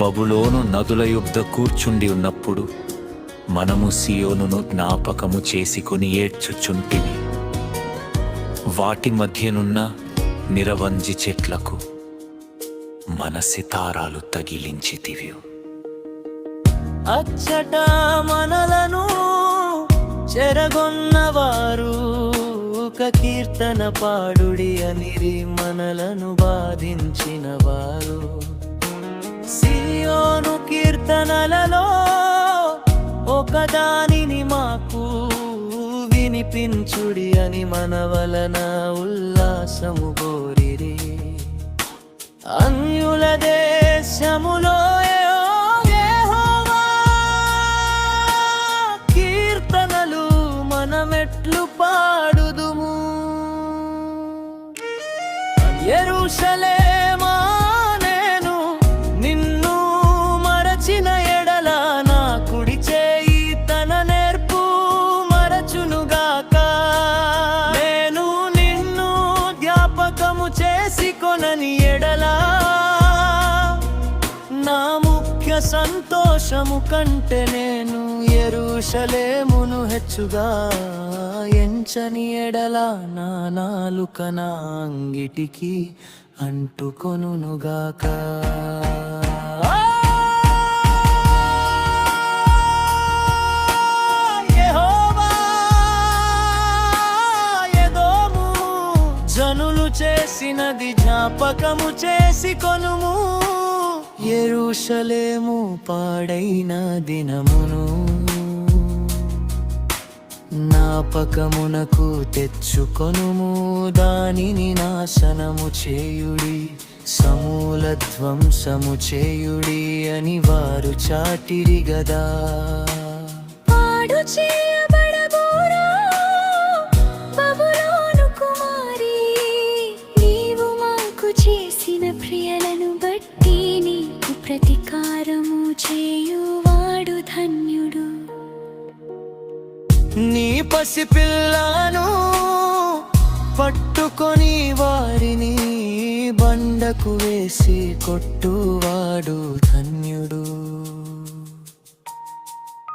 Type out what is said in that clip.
బబులోను నదుల యుద్ధ కూర్చుండి ఉన్నప్పుడు మనము సియోనును జ్ఞాపకము చేసుకొని ఏడ్చుచుంటిమి. వాటి మధ్యనున్న నిరవంజి చెట్లకు మన సితారాలు తగిలించితివి. అచ్చట మనలను చెరగొన్నవారు ఒక కీర్తన పాడుడి అనిరి మనలను బాధించిన వారు. సియోను కీర్తనలలో ఒకదానిని మాకు వినిపించుడి అని మన వలన ఉల్లాసము గోరిరి. అన్యుల దేశములో యెహోవా కీర్తనలు మనమెట్లు పాడుదుము. యెరూషలేమా నేను నిన్ను మరచిన ఎడల నా కుడి చేయి తన నేర్పు మరచునుగాక. నేను నిన్ను జ్ఞాపకము చేసుకొనని ఎడల నా ముఖ్య సంతోషము కంటే నేను యెరూషలేమును హెచ్చుగా ఎంచని ఎడల నా నాలుక నా అంగిటికి అంటుకొనుగాక. యెహోవా ఎదోము జనులు చేసినది జ్ఞాపకము చేసుకొనుము. యెరూషలేము పాడైన దినమును జ్ఞాపకమునకు తెచ్చుకొనుము. దానిని నాశనము చేయుడి, సమూల ధ్వంసము చేయుడి అని వారు చాటిరి గదా. పాడు చేయబడబోరా బబులోను కుమారి, నీవు మాకు చేసిన క్రియలను బట్టి నీకు ప్రతీకారము చేయువాడు ధన్యుడు. నీ పసిపిల్లను పట్టుకొని వారిని బండకు వేసి కొట్టువాడు